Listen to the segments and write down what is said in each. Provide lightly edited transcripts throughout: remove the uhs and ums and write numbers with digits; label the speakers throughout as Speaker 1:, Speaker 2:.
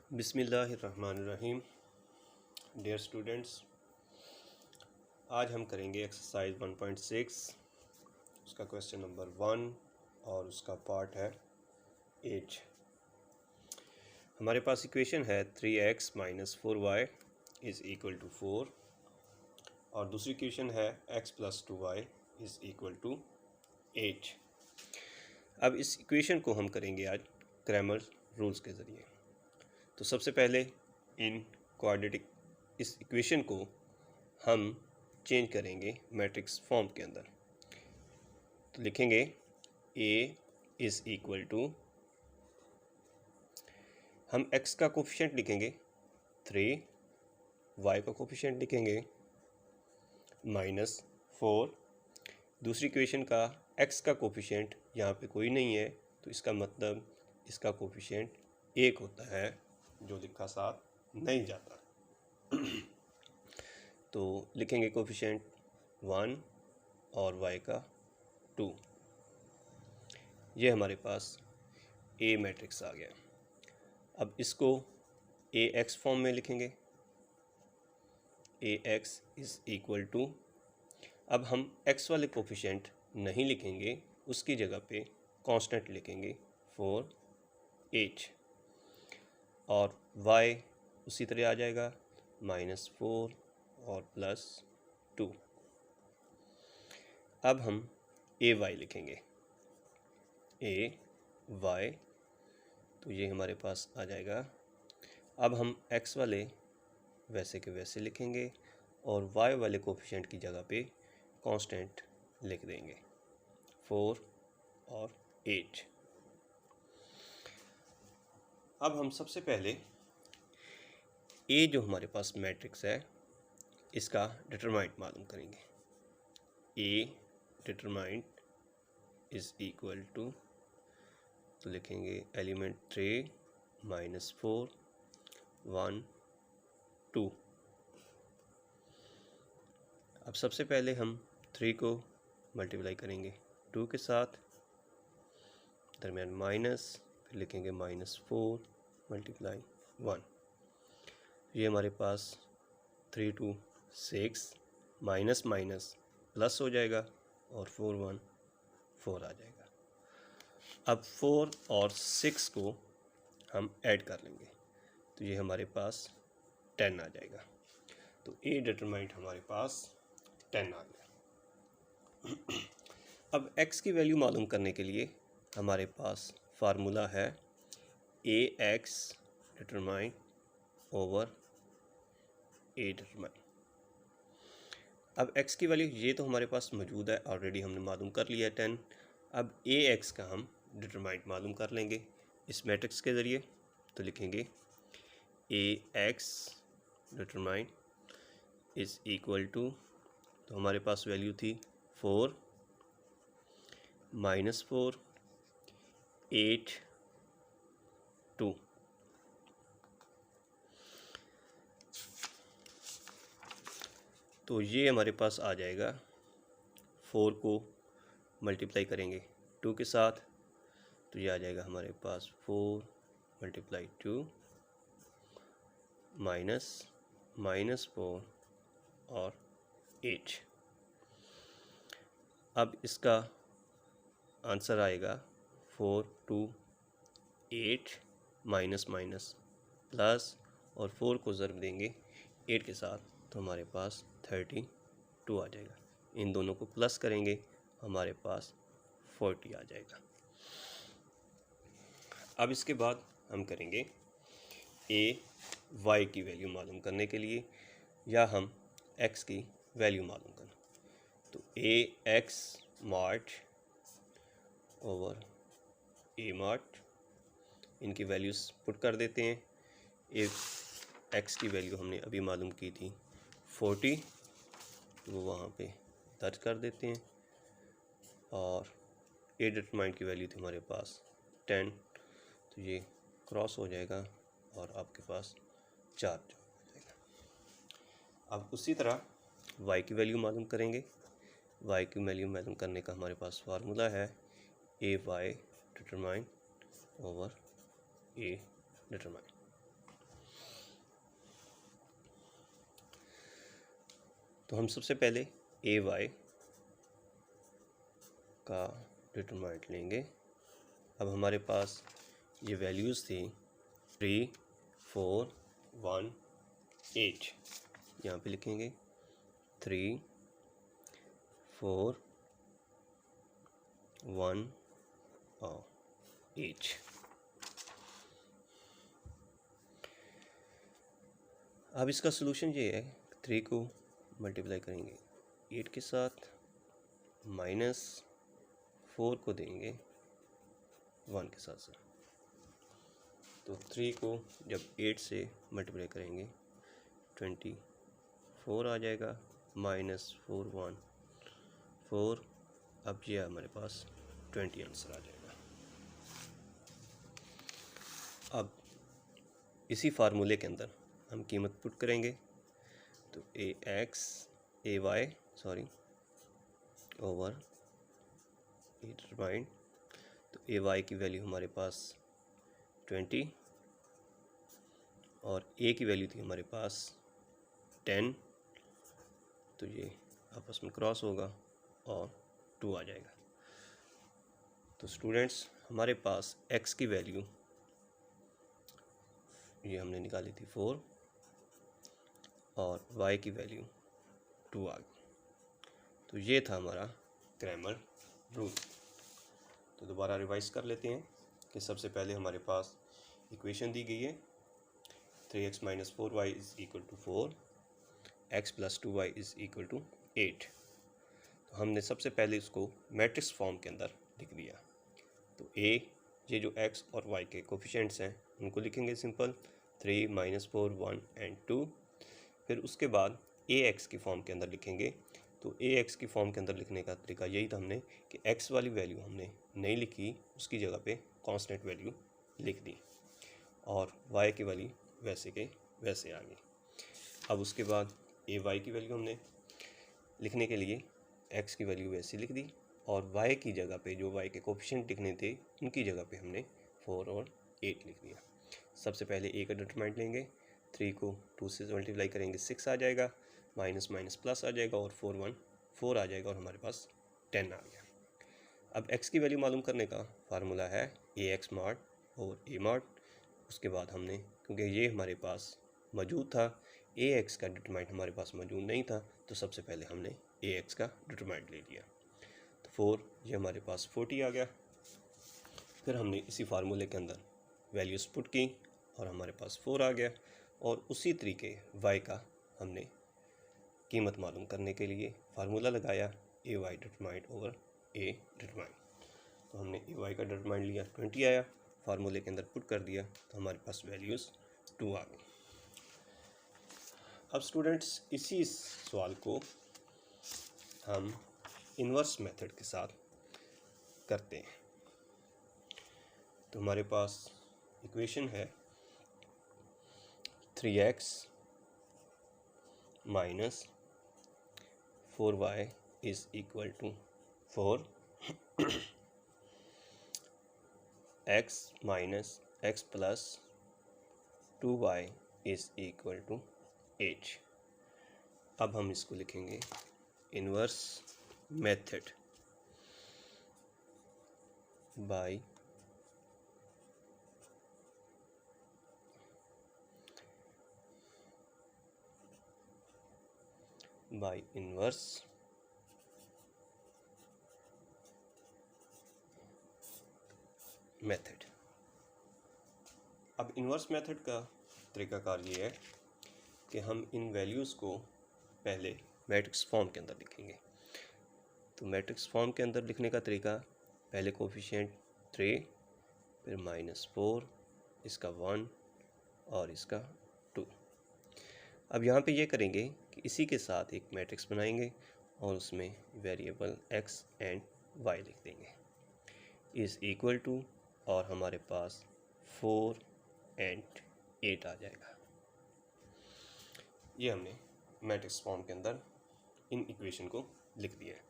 Speaker 1: बिस्मिल्लाहिर्रहमानिर्रहीम। Dear students, आज हम करेंगे एक्सरसाइज 1.6, उसका क्वेश्चन नंबर 1 और उसका पार्ट है 8। हमारे पास इक्वेशन है 3x minus 4y is equal to 4 और दूसरी इक्वेशन है x plus 2y is equal to 8। अब इस इक्वेशन को हम करेंगे आज क्रैमर रूल्स के ज़रिए। तो सबसे पहले इन क्वाड्रेटिक इस इक्वेशन को हम चेंज करेंगे मैट्रिक्स फॉर्म के अंदर। तो लिखेंगे a इज़ इक्वल टू, हम x का कोफिशिएंट लिखेंगे 3, y का कोफिशिएंट लिखेंगे -4। दूसरी इक्वेशन का x का कोफिशिएंट यहाँ पे कोई नहीं है, तो इसका मतलब इसका कोफिशिएंट 1 होता है, जो लिखा साथ नहीं जाता। तो लिखेंगे कोफिशिएंट 1 और y का 2। ये हमारे पास A मैट्रिक्स आ गया। अब इसको AX फॉर्म में लिखेंगे। AX इज़ इक्वल टू, अब हम x वाले कोफिशिएंट नहीं लिखेंगे, उसकी जगह पे कांस्टेंट लिखेंगे 4h और y उसी तरह आ जाएगा -4 और +2। अब हम AY लिखेंगे AY, तो ये हमारे पास आ जाएगा। अब हम x वाले वैसे के वैसे लिखेंगे और y वाले कोफिशिएंट की जगह पे कांस्टेंट लिख देंगे 4 और 8। अब हम सबसे पहले A जो हमारे पास मैट्रिक्स है इसका डिटरमाइंट मालूम करेंगे। A डिटरमाइंट इज़ इक्वल टू, तो लिखेंगे एलिमेंट 3 -4 1 2। अब सबसे पहले हम 3 को मल्टीप्लाई करेंगे 2 के साथ, दरमियान माइनस, फिर लिखेंगे -4 मल्टीप्लाई 1। ये हमारे पास 3 2 6 माइनस माइनस प्लस हो जाएगा और 4 1 4 आ जाएगा। अब 4 और 6 को हम ऐड कर लेंगे, तो ये हमारे पास 10 आ जाएगा। तो A डिटरमाइंट हमारे पास 10 आ गया। अब x की वैल्यू मालूम करने के लिए हमारे पास फार्मूला है AX डिटरमाइंट ओवर A डिटरमाइंट। अब x की वैल्यू ये तो हमारे पास मौजूद है, ऑलरेडी हमने मालूम कर लिया है 10। अब AX का हम डिटरमाइंट मालूम कर लेंगे इस मैट्रिक्स के ज़रिए। तो लिखेंगे AX डिटरमाइंट इज़ इक्वल टू, तो हमारे पास वैल्यू थी 4 -4 8 2। तो ये हमारे पास आ जाएगा, 4 को मल्टीप्लाई करेंगे 2 के साथ, तो ये आ जाएगा हमारे पास 4 × 2 -4 और 8। अब इसका आंसर आएगा 4 2 8 माइनस माइनस प्लस, और 4 को ज़र्ब देंगे 8 के साथ, तो हमारे पास 32 आ जाएगा। इन दोनों को प्लस करेंगे, हमारे पास 40 आ जाएगा। अब इसके बाद हम करेंगे AY की वैल्यू मालूम करने के लिए, या हम x की वैल्यू मालूम करना। तो AX mart over A mart, इनकी वैल्यूज़ पुट कर देते हैं। x की वैल्यू हमने अभी मालूम की थी 40, तो वो वहाँ पे दर्ज कर देते हैं। और A डिटरमाइंट की वैल्यू थी हमारे पास 10, तो ये क्रॉस हो जाएगा और आपके पास 4 हो जाएगा। अब उसी तरह y की वैल्यू मालूम करेंगे। y की वैल्यू मालूम करने का हमारे पास फार्मूला है AY डिटरमाइंट ओवर A डिटरमाइंट। तो हम सबसे पहले ए वाई का डिटरमिनेंट लेंगे। अब हमारे पास ये वैल्यूज़ थी 3, 4, 1, 8। यहाँ पे लिखेंगे 3, 4, 1 और 8। अब इसका सोल्यूशन ये है, 3 को मल्टीप्लाई करेंगे 8 के साथ, -4 को देंगे 1 के साथ। तो 3 को जब 8 से मल्टीप्लाई करेंगे 24 आ जाएगा, -4 1 4। अब ये हमारे पास 20 आंसर आ जाएगा। अब इसी फार्मूले के अंदर हम कीमत पुट करेंगे। तो ए वाई ओवर ए डिटरमाइंड। तो ए वाई की वैल्यू हमारे पास 20 और ए की वैल्यू थी हमारे पास 10। तो ये आपस में क्रॉस होगा और 2 आ जाएगा। तो स्टूडेंट्स, हमारे पास x की वैल्यू ये हमने निकाली थी 4 और y की वैल्यू 2 आ गई। तो ये था हमारा क्रैमर रूल। तो दोबारा रिवाइज कर लेते हैं कि सबसे पहले हमारे पास इक्वेशन दी गई है 3x - 4y = 4, x + 2y = 8। तो हमने सबसे पहले इसको मैट्रिक्स फॉर्म के अंदर लिख दिया। तो a, ये जो x और y के कोफिशिएंट्स हैं उनको लिखेंगे सिंपल 3, -4, 1 एंड 2। फिर उसके बाद ax की फॉर्म के अंदर लिखेंगे। तो ax की फॉर्म के अंदर लिखने का तरीका यही था हमने कि x वाली वैल्यू हमने नहीं लिखी, उसकी जगह पे कांस्टेंट वैल्यू लिख दी और y की वैल्यू वैसे के वैसे आ गई। अब उसके बाद ay की वैल्यू हमने लिखने के लिए x की वैल्यू वैसे लिख दी और y की जगह पे जो y के कोफिशिएंट लिखने थे उनकी जगह पे हमने 4 और 8 लिख दिया। सबसे पहले a का डिटरमिनेंट लेंगे, 3 को 2 से मल्टीप्लाई करेंगे 6 आ जाएगा, माइनस माइनस प्लस आ जाएगा और 4 आ जाएगा और हमारे पास 10 आ गया। अब x की वैल्यू मालूम करने का फार्मूला है ax mod over a mod। उसके बाद हमने, क्योंकि ये हमारे पास मौजूद था, ax का डिटरमिनेंट हमारे पास मौजूद नहीं था, तो सबसे पहले हमने ax का डिटरमिनेंट ले लिया। तो 4 ये हमारे पास 40 आ गया। फिर हमने इसी फार्मूले के अंदर वैल्यूज़ पुट की और हमारे पास 4 आ गया। और उसी तरीके y का हमने कीमत मालूम करने के लिए फार्मूला लगाया ए वाई डिटरमाइंड ओवर ए डिटरमाइंड। तो हमने ए वाई का डिटरमाइंड लिया 20 आया, फार्मूले के अंदर पुट कर दिया तो हमारे पास वैल्यूज़ 2 आ गई। अब स्टूडेंट्स, इसी सवाल को हम इन्वर्स मेथड के साथ करते हैं। तो हमारे पास इक्वेशन है 3x - 4y = 4, x - x + 2y = 8। अब हम इसको लिखेंगे inverse method by inverse method. अब इन्वर्स मेथड का तरीकाकार ये है कि हम इन वैल्यूज़ को पहले मैट्रिक्स फॉर्म के अंदर लिखेंगे। तो मैट्रिक्स फॉर्म के अंदर लिखने का तरीका, पहले कोफिशिएंट 3, फिर -4, इसका 1 और इसका 2। अब यहाँ पे ये करेंगे कि इसी के साथ एक मैट्रिक्स बनाएंगे और उसमें वेरिएबल x एंड y लिख देंगे = और हमारे पास 4 एंड 8 आ जाएगा। ये हमने मैट्रिक्स फॉर्म के अंदर इन इक्वेशन को लिख दिया है।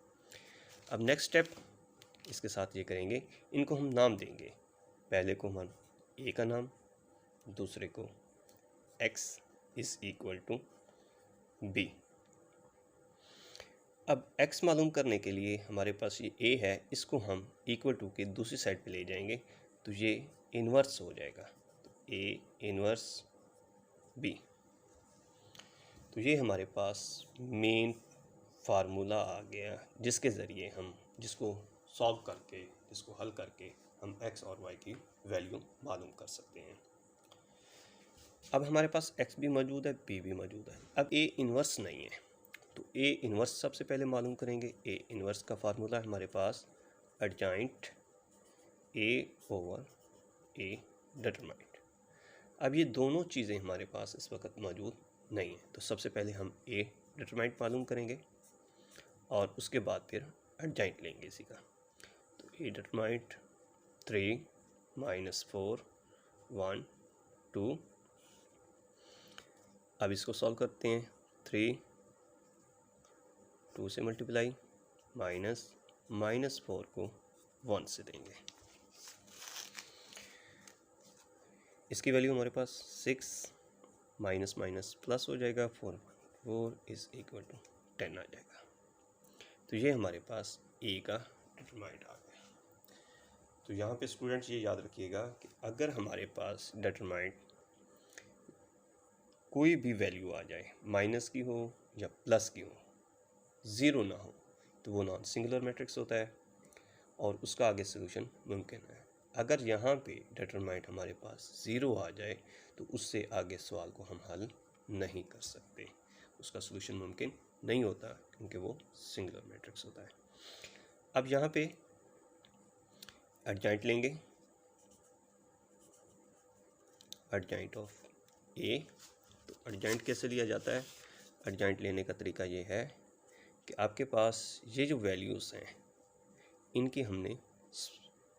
Speaker 1: अब नेक्स्ट स्टेप इसके साथ ये करेंगे, इनको हम नाम देंगे। पहले को हम a का नाम, दूसरे को x = b अब x मालूम करने के लिए हमारे पास ये a है, इसको हम इक्वल टू के दूसरी साइड पे ले जाएंगे तो ये इन्वर्स हो जाएगा, तो a इन्वर्स b। तो ये हमारे पास मेन फार्मूला आ गया जिसके ज़रिए हम जिसको सॉल्व करके जिसको हल करके हम x और y की वैल्यू मालूम कर सकते हैं। अब हमारे पास x भी मौजूद है, b भी मौजूद है। अब a इन्वर्स नहीं है तो a इन्वर्स सबसे पहले मालूम करेंगे। a इन्वर्स का फार्मूला है हमारे पास एडजॉइंट a ओवर a डिटरमाइंट। अब ये दोनों चीज़ें हमारे पास इस वक्त मौजूद नहीं है तो सबसे पहले हम a डिटरमाइंट मालूम करेंगे और उसके बाद फिर एडजॉइंट लेंगे इसी का। तो a डिटरमाइंट 3 - 4 1 2। अब इसको सॉल्व करते हैं। 3 2 से मल्टीप्लाई -4 को 1 से देंगे। इसकी वैल्यू हमारे पास 6 माइनस प्लस हो जाएगा 4 इज़ इक्वल टू 10 आ जाएगा। तो ये हमारे पास ए का डिटरमाइंट आ गया। तो यहाँ पे स्टूडेंट्स ये याद रखिएगा कि अगर हमारे पास डिटरमाइंट कोई भी वैल्यू आ जाए, माइनस की हो या प्लस की हो, ज़ीरो ना हो, तो वो नॉन सिंगुलर मैट्रिक्स होता है और उसका आगे सोल्यूशन मुमकिन है। अगर यहाँ पे डिटरमाइंट हमारे पास ज़ीरो आ जाए तो उससे आगे सवाल को हम हल नहीं कर सकते, उसका सोल्यूशन मुमकिन नहीं होता क्योंकि वो सिंगुलर मैट्रिक्स होता है। अब यहाँ पे एडजॉइंट लेंगे, एडजॉइंट ऑफ ए। तो एडजॉइंट कैसे लिया जाता है? एडजॉइंट लेने का तरीका ये है कि आपके पास ये जो वैल्यूज़ हैं इनकी हमने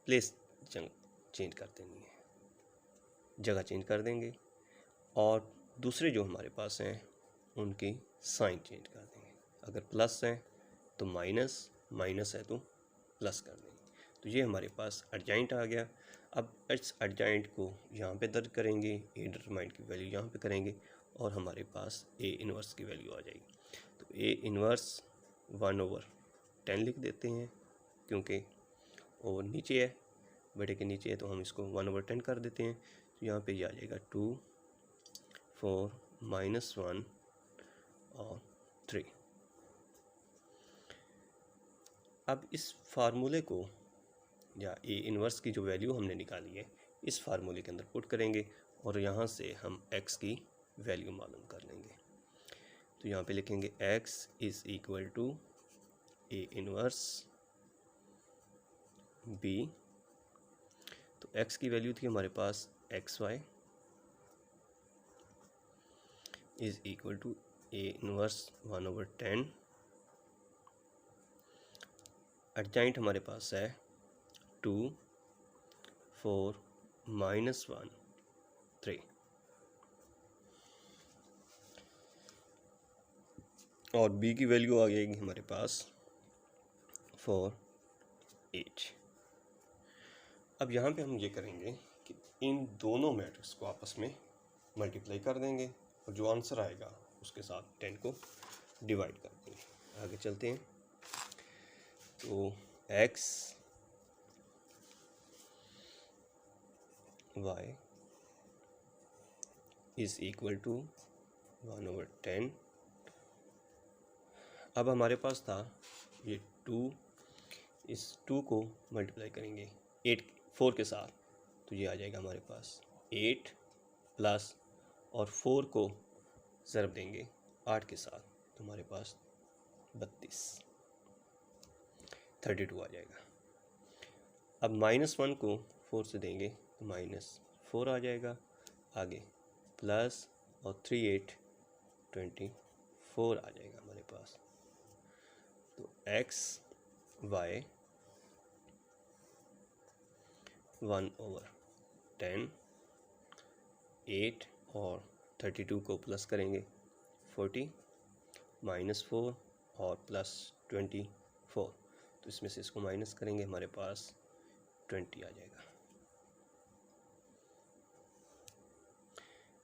Speaker 1: प्लेस चेंज कर देनी है, जगह चेंज कर देंगे और दूसरे जो हमारे पास हैं उनकी साइन चेंज कर देंगे। अगर प्लस हैं तो माइनस है तो प्लस कर देंगे। तो ये हमारे पास एडजॉइंट आ गया। अब इस एडजॉइंट को यहाँ पे दर्ज करेंगे, ए डिटरमाइंट की वैल्यू यहाँ पे करेंगे और हमारे पास ए इन्वर्स की वैल्यू आ जाएगी। तो ए इन्वर्स 1/10 लिख देते हैं क्योंकि ओवर नीचे है, बड़े के नीचे है तो हम इसको 1/10 कर देते हैं। तो यहाँ पे ये आ जाएगा 2 4 -1 और 3। अब इस फार्मूले को या ए इन्वर्स की जो वैल्यू हमने निकाली है इस फार्मूले के अंदर पुट करेंगे और यहाँ से हम x की वैल्यू मालूम कर लेंगे। तो यहाँ पे लिखेंगे x is equal to a inverse b। तो x की वैल्यू थी हमारे पास xy is equal to a inverse 1/10। Adjoint हमारे पास है 2 4 -1 3। और b की वैल्यू आ जाएगी हमारे पास 4 8। अब यहाँ पे हम ये करेंगे कि इन दोनों मैट्रिक्स को आपस में मल्टीप्लाई कर देंगे और जो आंसर आएगा उसके साथ 10 को डिवाइड कर देंगे। आगे चलते हैं। तो x y is equal to 1/10। अब हमारे पास था ये 2, इस 2 को मल्टीप्लाई करेंगे 4 के साथ तो ये आ जाएगा हमारे पास 8 प्लस और 4 को ज़रब देंगे 8 के साथ तो हमारे पास 32 आ जाएगा। अब -1 को 4 से देंगे तो -4 आ जाएगा। आगे प्लस और 3 8 24 आ जाएगा हमारे पास। तो x y 1/10 8 और 32 को प्लस करेंगे 40 -4 और प्लस 24 तो इसमें से इसको माइनस करेंगे हमारे पास 20 आ जाएगा।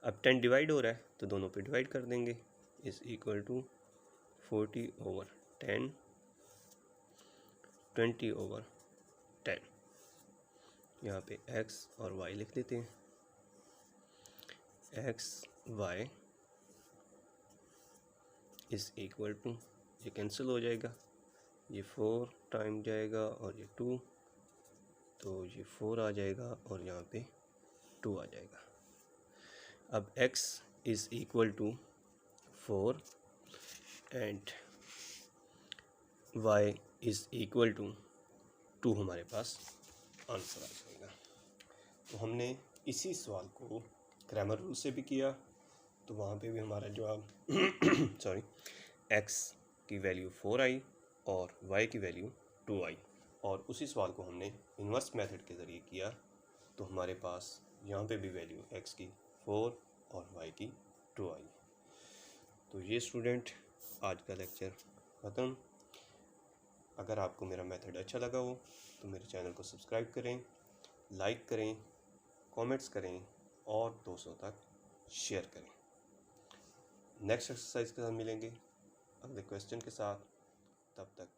Speaker 1: अब 10 डिवाइड हो रहा है तो दोनों पे डिवाइड कर देंगे इज़ इक्वल टू 40/10 10 20/10। यहाँ पे x और y लिख देते हैं। x y is equal to, ये कैंसिल हो जाएगा, ये 4 टाइम जाएगा और ये 2, तो ये 4 आ जाएगा और यहाँ पे 2 आ जाएगा। अब x is equal to 4 and y is equal to 2 हमारे पास आंसर आ जाएगा। तो हमने इसी सवाल को क्रैमर रूल से भी किया, तो वहाँ पे भी हमारा जवाब सॉरी x की वैल्यू 4 आई और y की वैल्यू 2 आई, और उसी सवाल को हमने इन्वर्स मेथड के ज़रिए किया, तो हमारे पास यहाँ पे भी वैल्यू x की 4 और y की 2 आई। तो ये स्टूडेंट आज का लेक्चर ख़त्म। अगर आपको मेरा मेथड अच्छा लगा हो तो मेरे चैनल को सब्सक्राइब करें, लाइक करें, कमेंट्स करें और दोस्तों तक शेयर करें। नेक्स्ट एक्सरसाइज के साथ मिलेंगे अगले क्वेश्चन के साथ, तब तक